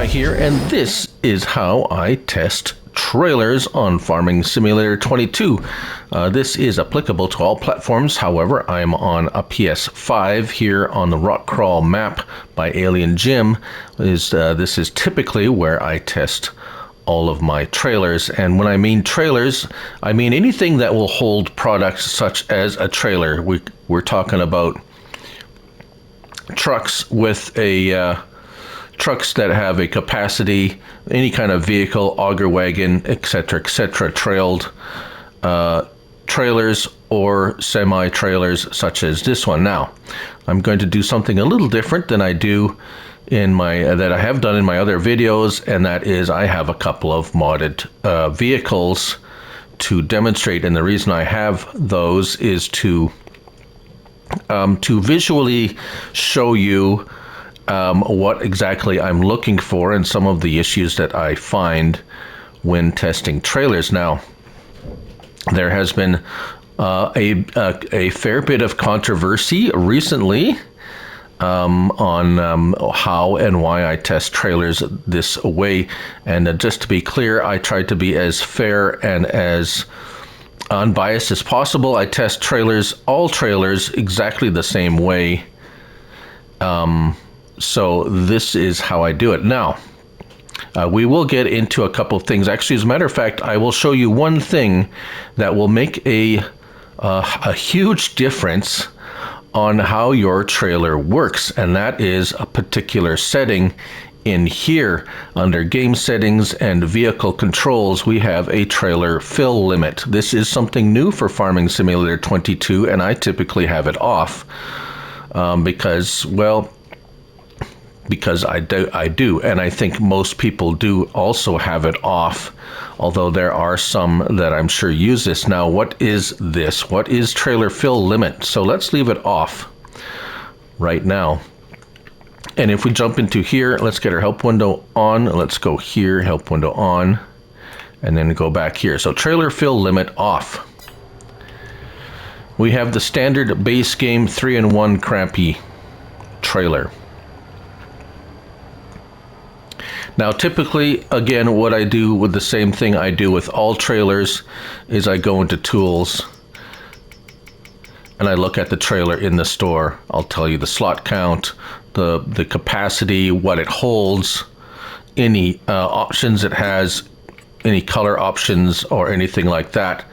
Guy here, and this is how I test trailers on Farming Simulator 22. This is applicable to all platforms. However, I'm on a PS5 here on the Rock Crawl map by Alien Jim. This is typically where I test all of my trailers, and when I mean trailers, I mean anything that will hold products such as a trailer. We're talking about trucks with a trucks that have a capacity, any kind of vehicle, auger wagon, etc., trailed trailers or semi-trailers such as this one. Now, I'm going to do something a little different than I do in my that I have done in my other videos, and that is I have a couple of modded vehicles to demonstrate, and the reason I have those is to visually show you what exactly I'm looking for and some of the issues that I find when testing trailers. Now, there has been a fair bit of controversy recently on how and why I test trailers this way. And just to be clear, I try to be as fair and as unbiased as possible. I test trailers, all trailers, exactly the same way. So this is how I do it. Now, we will get into a couple of things. Actually, as a matter of fact, I will show you one thing that will make a huge difference on how your trailer works, and that is a particular setting in here. Under game settings and vehicle controls, we have a trailer fill limit. This is something new for Farming Simulator 22, and I typically have it off because I do, and I think most people do also have it off, although there are some that I'm sure use this. Now, what is this? What is trailer fill limit? So let's leave it off right now. And if we jump into here, let's get our help window on. Let's go here, help window on, and then go back here. So trailer fill limit off. We have the standard base game 3-in-1 crappy trailer. Now, typically, again, what I do with the same thing I do with all trailers is I go into tools and I look at the trailer in the store. I'll tell you the slot count, the capacity, what it holds, any options it has, any color options or anything like that.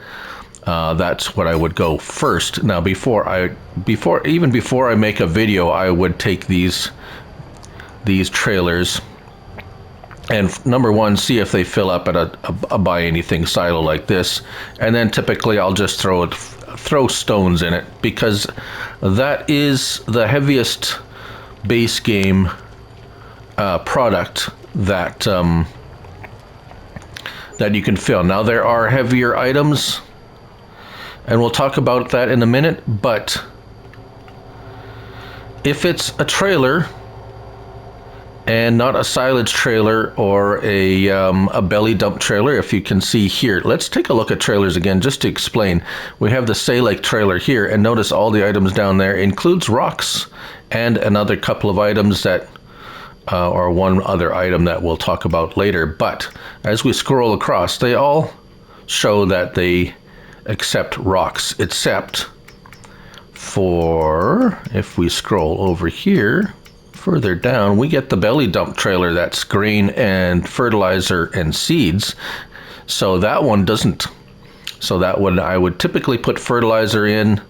That's what I would go first. Now, before I make a video, I would take these trailers and number one, see if they fill up at a buy anything silo like this, and then typically I'll just throw stones in it, because that is the heaviest base game product that you can fill. Now, there are heavier items, and we'll talk about that in a minute, but if it's a trailer and not a silage trailer or a belly dump trailer, if you can see here. Let's take a look at trailers again just to explain. We have the Silage trailer here, and notice all the items down there includes rocks and another couple of items that or one other item that we'll talk about later. But as we scroll across, they all show that they accept rocks, except for, if we scroll over here further down, we get the belly dump trailer that's grain and fertilizer and seeds. So that one doesn't. So that one I would typically put fertilizer in,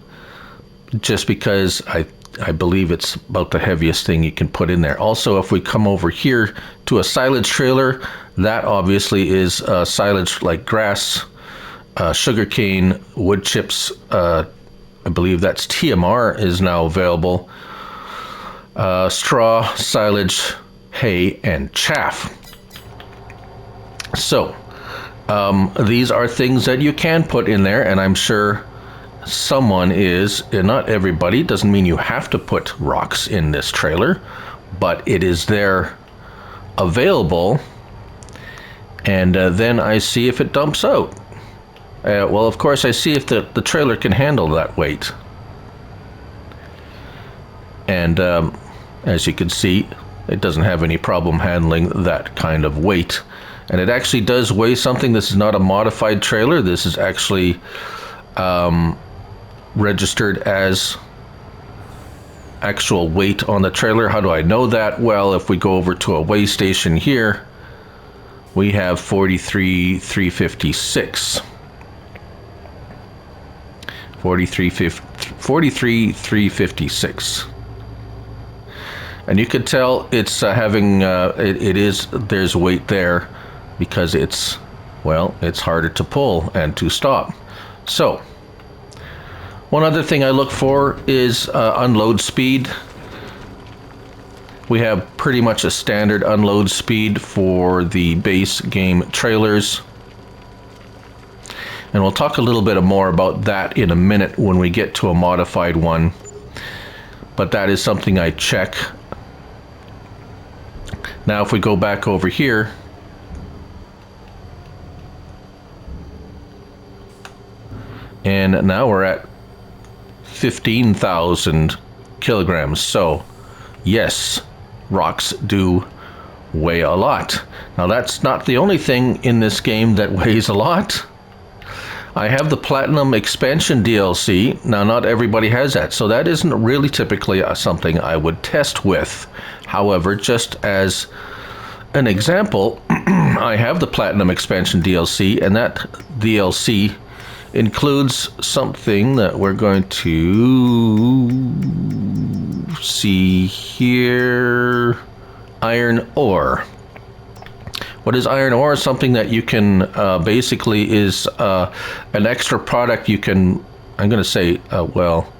just because I believe it's about the heaviest thing you can put in there. Also, if we come over here to a silage trailer, that obviously is silage like grass, sugarcane, wood chips. I believe that's TMR is now available. Straw, silage, hay, and chaff. So these are things that you can put in there, and I'm sure someone is, and not everybody, doesn't mean you have to put rocks in this trailer, but it is there available, and then I see if it dumps out. Well, of course, I see if the trailer can handle that weight. And as you can see, it doesn't have any problem handling that kind of weight. And it actually does weigh something. This is not a modified trailer. This is actually registered as actual weight on the trailer. How do I know that? Well, if we go over to a weigh station here, we have 43,356. 43,356. And you can tell it's having, there's weight there because it's, well, it's harder to pull and to stop. So, one other thing I look for is unload speed. We have pretty much a standard unload speed for the base game trailers. And we'll talk a little bit more about that in a minute when we get to a modified one. But that is something I check. Now if we go back over here, and now we're at 15,000 kilograms. So yes, rocks do weigh a lot. Now that's not the only thing in this game that weighs a lot. I have the Platinum Expansion DLC. Now, not everybody has that, so that isn't really typically something I would test with. However, just as an example, I have the Platinum Expansion DLC, and that DLC includes something that we're going to see here. Iron ore. What is iron ore? Something that you can basically is an extra product you can, I'm going to say, well,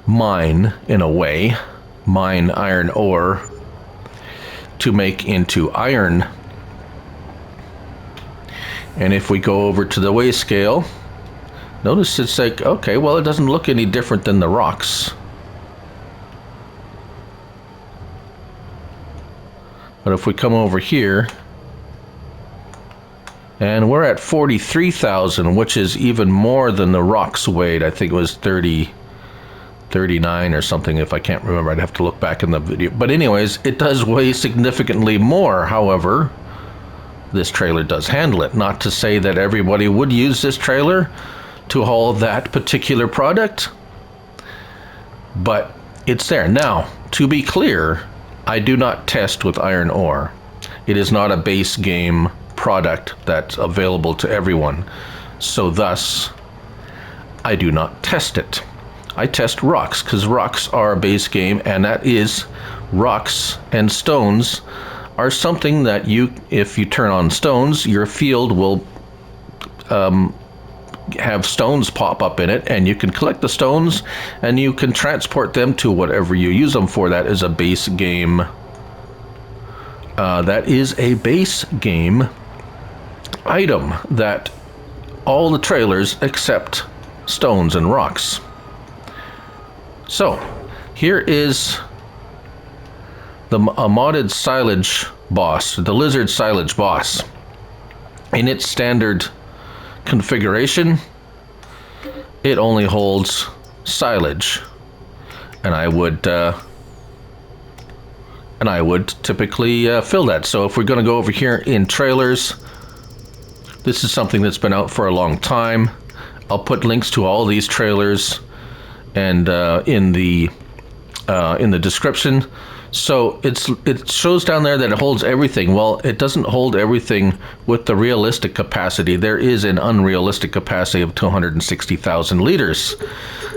mine in a way. Mine iron ore to make into iron. And if we go over to the weigh scale, notice it's like, okay, well, it doesn't look any different than the rocks. But if we come over here, and we're at 43,000, which is even more than the rocks weighed. I think it was 39 or something, if I can't remember. I'd have to look back in the video. But anyways, it does weigh significantly more. However, this trailer does handle it. Not to say that everybody would use this trailer to haul that particular product, but it's there. Now, to be clear, I do not test with iron ore. It is not a base game product that's available to everyone. So thus, I do not test it. I test rocks, because rocks are a base game, and that is, rocks and stones are something that you, if you turn on stones, your field will have stones pop up in it, and you can collect the stones, and you can transport them to whatever you use them for. That is a base game. That is a base game item that all the trailers except stones and rocks. So here is a modded Silage Boss, the Lizard Silage Boss. In its standard configuration, it only holds silage, and I would typically fill that. So if we're going to go over here in trailers, this is something that's been out for a long time. I'll put links to all these trailers and in the description. So it shows down there that it holds everything. Well, it doesn't hold everything with the realistic capacity. There is an unrealistic capacity of 260,000 liters.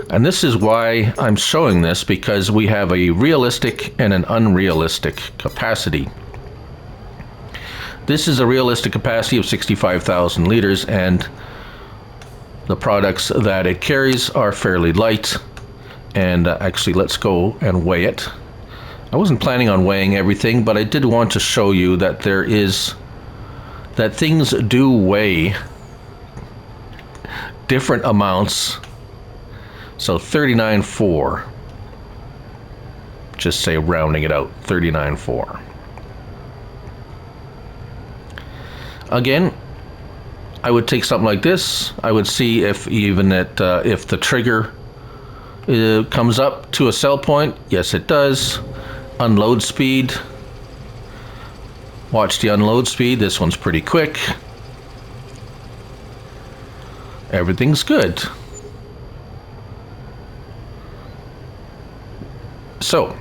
And this is why I'm showing this, because we have a realistic and an unrealistic capacity. This is a realistic capacity of 65,000 liters, and the products that it carries are fairly light. And actually, let's go and weigh it. I wasn't planning on weighing everything, but I did want to show you that that things do weigh different amounts. So 39.4, just say rounding it out, 39.4. Again, I would take something like this. I would see if even if the trigger comes up to a sell point. Yes, it does. Unload speed, Watch the unload speed. This one's pretty quick. Everything's good. So,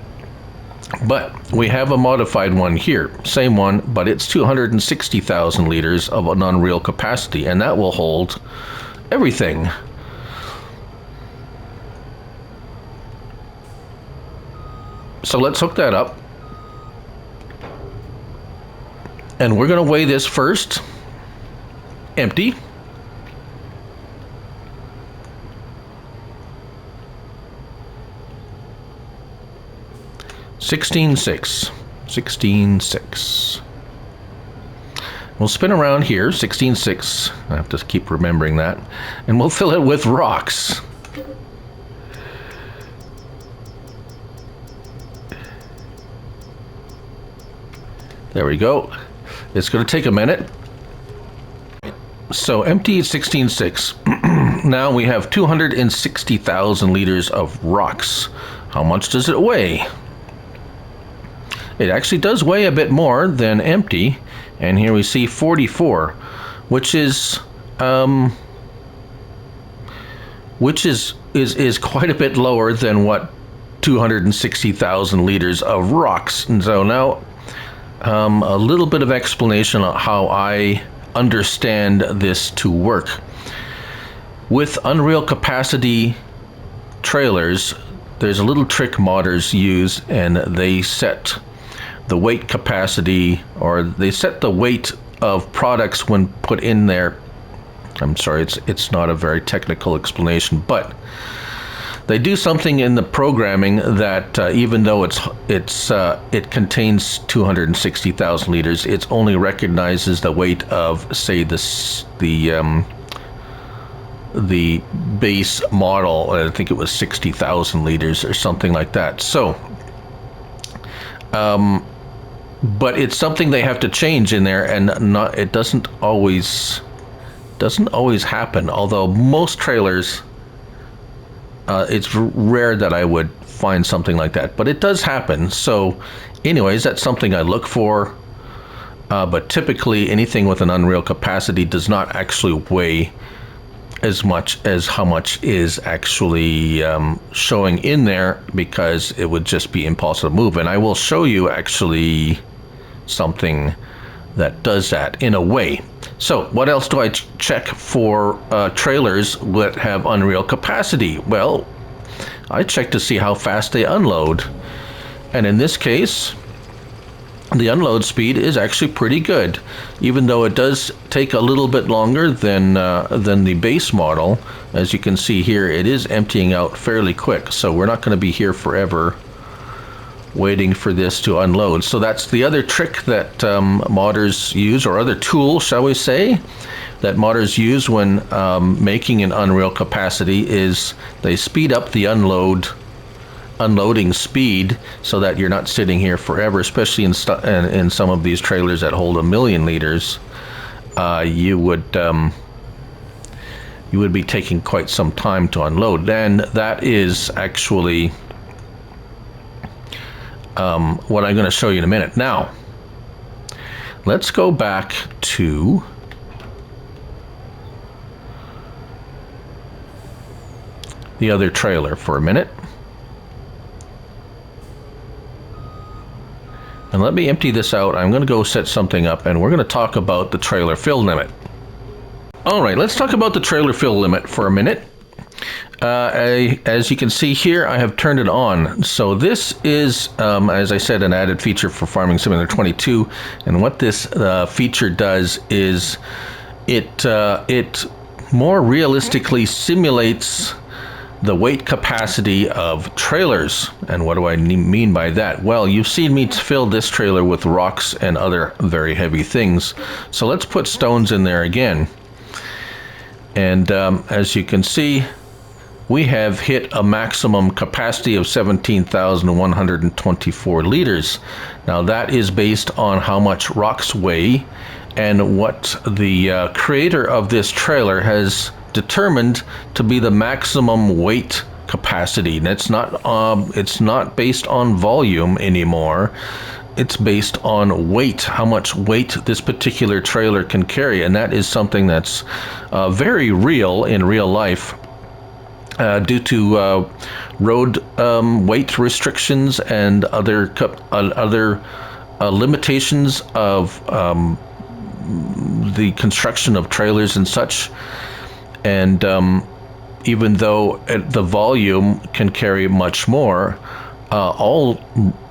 but we have a modified one here. Same one, but it's 260,000 liters of an unreal capacity, and that will hold everything. So let's hook that up. And we're going to weigh this first. Empty. $16.6. We'll spin around here, 16.6. I have to keep remembering that. And we'll fill it with rocks. There we go. It's going to take a minute. So empty at 16.6. Now we have 260,000 liters of rocks. How much does it weigh? It actually does weigh a bit more than empty. And here we see 44, which is quite a bit lower than what 260,000 liters of rocks. And so now a little bit of explanation on how I understand this to work. With unreal capacity trailers, there's a little trick modders use, and they set the weight capacity, or they set the weight of products when put in there. I'm sorry, it's not a very technical explanation, but they do something in the programming that even though it contains 260,000 liters, it only recognizes the weight of, say, the base model. I think it was 60,000 liters or something like that. So, but it's something they have to change in there, and it doesn't always happen. Although most trailers, it's rare that I would find something like that, but it does happen. So anyways, that's something I look for, but typically anything with an unreal capacity does not actually weigh as much as how much is actually showing in there, because it would just be impossible to move. And I will show you actually something that does that in a way. So what else do I check for trailers that have unreal capacity? Well, I check to see how fast they unload. And in this case, the unload speed is actually pretty good, even though it does take a little bit longer than the base model. As you can see here, it is emptying out fairly quick, so we're not going to be here forever waiting for this to unload. So that's the other trick that modders use, or other tool, shall we say, that modders use when making an unreal capacity, is they speed up the unloading speed so that you're not sitting here forever, especially in some of these trailers that hold 1 million liters. You would be taking quite some time to unload, and that is actually what I'm going to show you in a minute. Now, let's go back to the other trailer for a minute. And let me empty this out. I'm going to go set something up, and we're going to talk about the trailer fill limit. All right, let's talk about the trailer fill limit for a minute. As you can see here, I have turned it on. So this is, as I said, an added feature for Farming Simulator 22. And what this feature does is it more realistically simulates the weight capacity of trailers. And what do I mean by that? Well, you've seen me fill this trailer with rocks and other very heavy things. So let's put stones in there again. And as you can see, we have hit a maximum capacity of 17,124 liters. Now that is based on how much rocks weigh and what the creator of this trailer has determined to be the maximum weight capacity. And it's not based on volume anymore. it's based on weight, how much weight this particular trailer can carry, and that is something that's very real in real life. Due to road weight restrictions and other limitations of the construction of trailers and such. And even though the volume can carry much more, all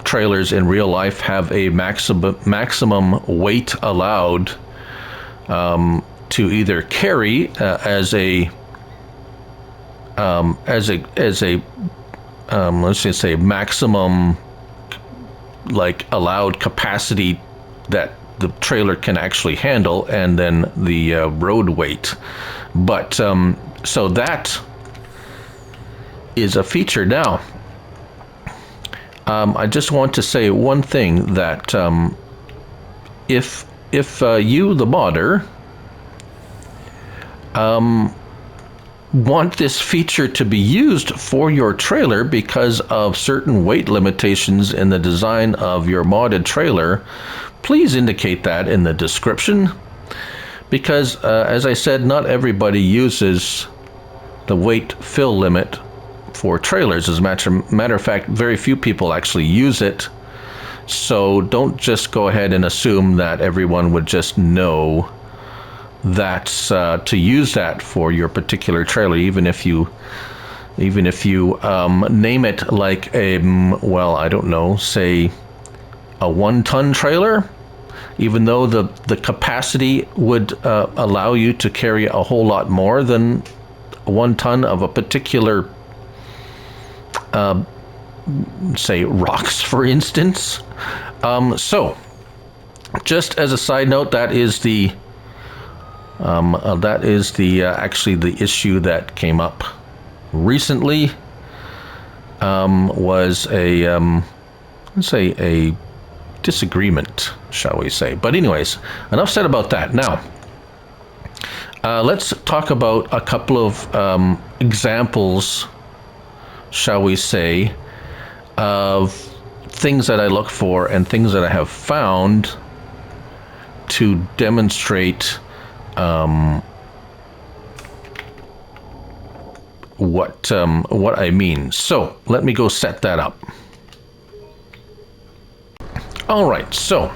trailers in real life have a maximum weight allowed to either carry as a let's just say maximum like allowed capacity that the trailer can actually handle, and then the road weight. But so that is a feature. Now I just want to say one thing, that if you, the modder, want this feature to be used for your trailer because of certain weight limitations in the design of your modded trailer, please indicate that in the description, because as I said, not everybody uses the weight fill limit for trailers. As a matter of fact, very few people actually use it. So don't just go ahead and assume that everyone would just know that's to use that for your particular trailer, even if you name it like a, well, I don't know, say a 1-ton trailer. Even though the capacity would allow you to carry a whole lot more than 1 ton of a particular, say, rocks, for instance. So, just as a side note, that is the actually the issue that came up recently. Was a let's say a disagreement, shall we say. But anyways, enough said about that. Now, let's talk about a couple of examples, shall we say, of things that I look for and things that I have found to demonstrate what I mean. So let me go set that up. All right, so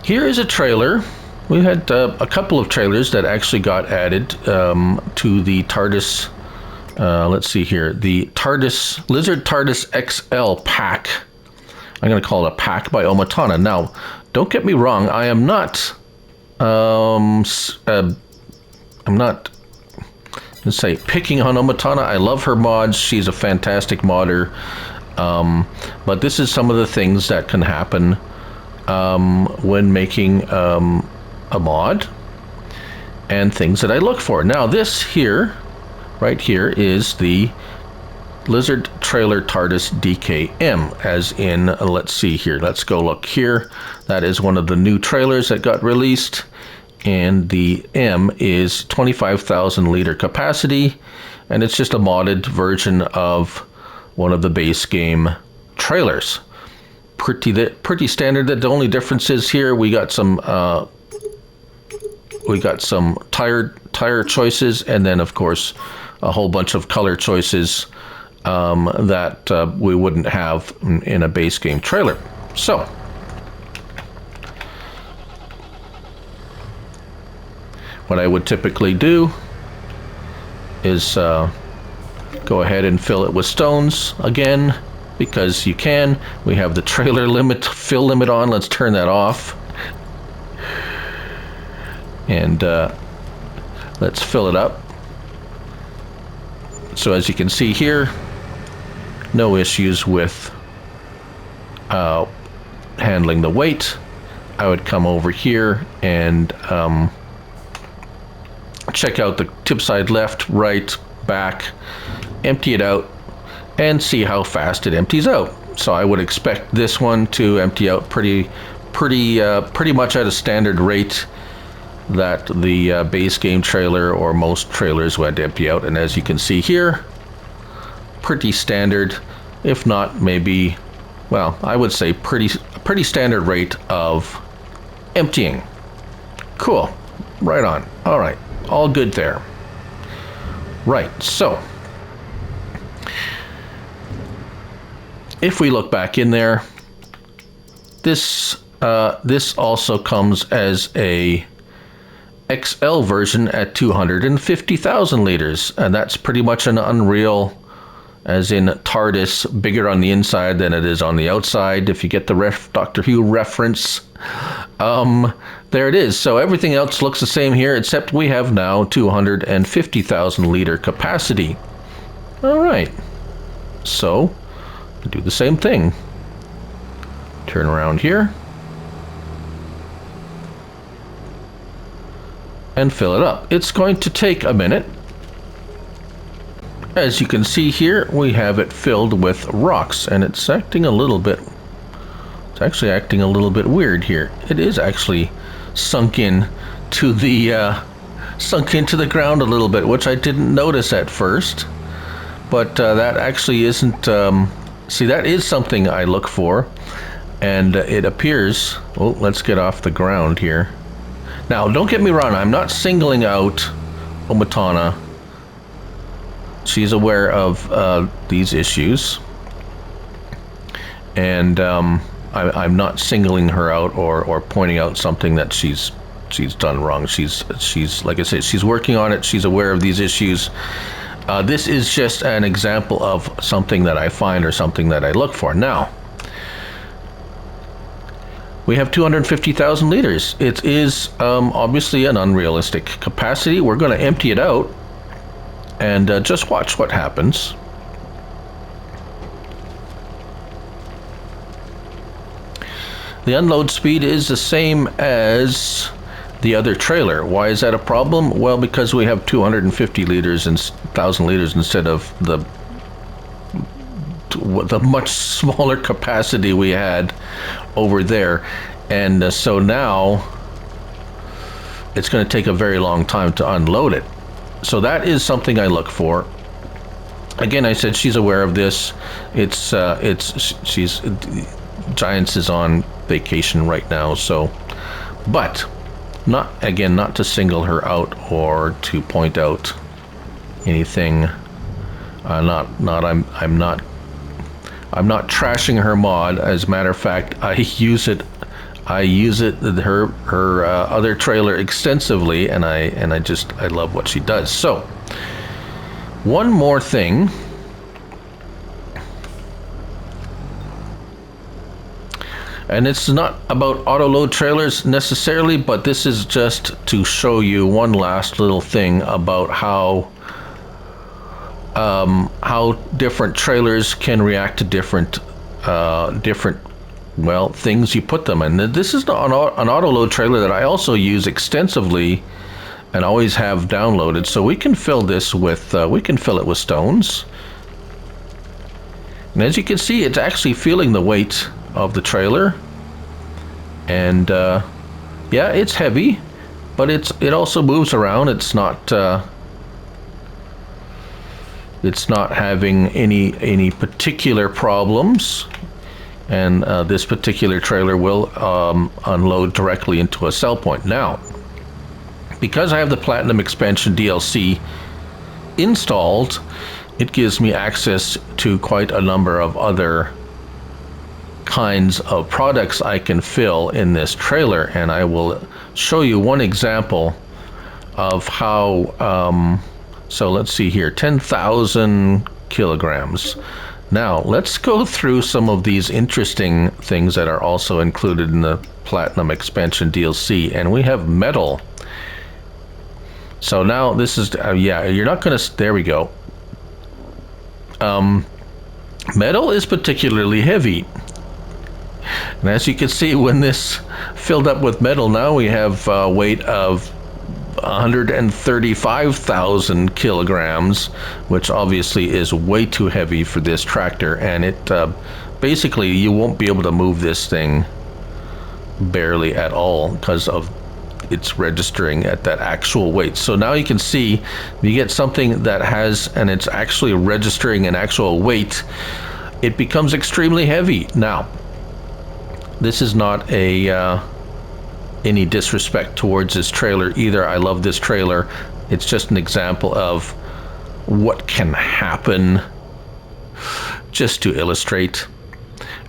here is a trailer. We had a couple of trailers that actually got added to the Tardis. Let's see here, the Lizard Tardis XL pack. I'm going to call it a pack by OmaTana. Now, don't get me wrong. I am not. I'm not, let's say, picking on OmaTana. I love her mods. She's a fantastic modder. But this is some of the things that can happen when making a mod, and things that I look for. Now this here, right here, is the Lizard Trailer Tardis DKM, as in, let's see here, let's go look here. That is one of the new trailers that got released, and the M is 25,000 liter capacity, and it's just a modded version of one of the base game trailers. Pretty standard. That the only difference is here we got some tire choices, and then of course a whole bunch of color choices that we wouldn't have in a base game trailer. So what I would typically do is go ahead and fill it with stones again, because you can. We have the trailer fill limit on. Let's turn that off. And let's fill it up. So as you can see here, no issues with handling the weight. I would come over here and check out the tip side left, right, back, empty it out, and see how fast it empties out. So I would expect this one to empty out pretty much at a standard rate that the base game trailer or most trailers would empty out. And as you can see here, pretty standard, if not maybe, well, I would say pretty pretty standard rate of emptying. Cool. Right on. All right. All good there. Right. So if we look back in there, this also comes as a XL version at 250,000 liters, and that's pretty much an Unreal, as in Tardis, bigger on the inside than it is on the outside, if you get the Doctor Who reference. There it is. So everything else looks the same here, except we have now 250,000 liter capacity. All right. So do the same thing. Turn around here and fill it up. It's going to take a minute. As you can see here, we have it filled with rocks, and it's acting a little bit, it's actually acting a little bit weird here. It is actually sunk into the ground a little bit, which I didn't notice at first. But that actually isn't, see, that is something I look for. And it appears, oh, let's get off the ground here. Now, don't get me wrong, I'm not singling out OmaTana. She's aware of these issues. And I'm not singling her out or pointing out something that she's done wrong. She's like I said, she's working on it. She's aware of these issues. This is just an example of something that I find or something that I look for. Now, we have 250,000 liters. It is obviously an unrealistic capacity. We're going to empty it out and just watch what happens. The unload speed is the same as the other trailer. Why is that a problem? Well, because we have 250 liters and 1,000 liters instead of the much smaller capacity we had over there. And so now it's going to take a very long time to unload it. So that is something I look for. Again, I said she's aware of this. Giants is on vacation right now, so, but not to single her out or to point out anything. I'm not trashing her mod. As a matter of fact, I use it her other trailer extensively, and I love what she does. So one more thing. And it's not about auto load trailers necessarily, but this is just to show you one last little thing about how different trailers can react to different things you put them in. This is an auto load trailer that I also use extensively and always have downloaded. So we can fill this with fill it with stones. And as you can see, it's actually feeling the weight of the trailer, and yeah, it's heavy, but it also moves around. It's not having any particular problems, and this particular trailer will unload directly into a sell point. Now, because I have the Platinum Expansion DLC installed, it gives me access to quite a number of other kinds of products I can fill in this trailer, and I will show you one example of how. So let's see here, 10,000 kilograms. Now let's go through some of these interesting things that are also included in the Platinum Expansion DLC, and we have metal. So now this is yeah, you're not gonna, there we go. Metal is particularly heavy, and as you can see, when this filled up with metal, now we have a weight of 135,000 kilograms, which obviously is way too heavy for this tractor, and it basically you won't be able to move this thing barely at all because of it's registering at that actual weight. So now you can see you get something that has, and it's actually registering an actual weight, it becomes extremely heavy. Now this is not a any disrespect towards this trailer either. I love this trailer. It's just an example of what can happen, just to illustrate.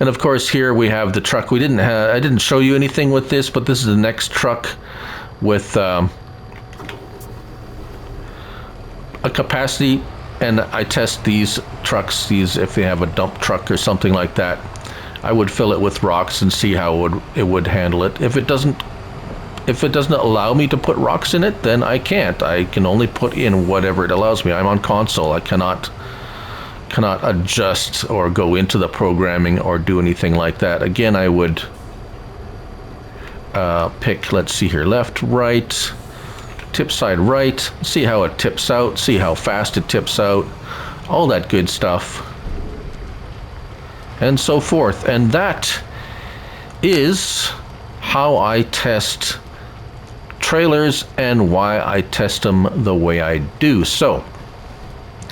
And of course here we have the truck. I didn't show you anything with this, but this is the next truck with a capacity, and I test these trucks, if they have a dump truck or something like that, I would fill it with rocks and see how it would handle it. If it doesn't allow me to put rocks in it, then I can't. I can only put in whatever it allows me. I'm on console. I cannot adjust or go into the programming or do anything like that. Again, I would pick, let's see here, left, right, tip side right, see how it tips out, see how fast it tips out, all that good stuff, and so forth. And that is how I test trailers and why I test them the way I do. So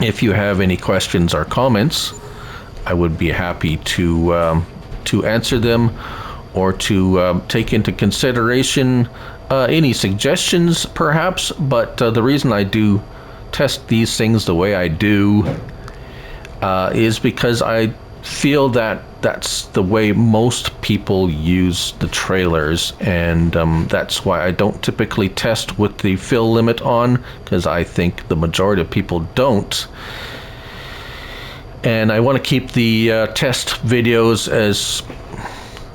if you have any questions or comments, I would be happy to answer them, or to take into consideration any suggestions perhaps. But the reason I do test these things the way I do is because I feel that that's the way most people use the trailers, and that's why I don't typically test with the fill limit on, because I think the majority of people don't. And I want to keep the test videos as,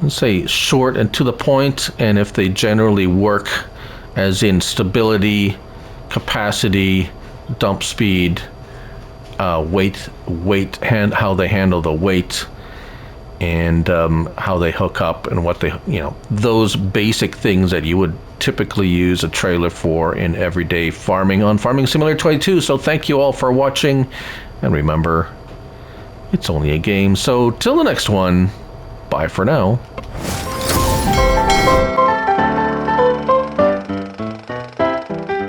let's say, short and to the point, and if they generally work, as in stability, capacity, dump speed, weight, how they handle the weight, and how they hook up, and what they, those basic things that you would typically use a trailer for in everyday farming on Farming Simulator 22. So thank you all for watching, and remember, it's only a game. So till the next one, bye for now.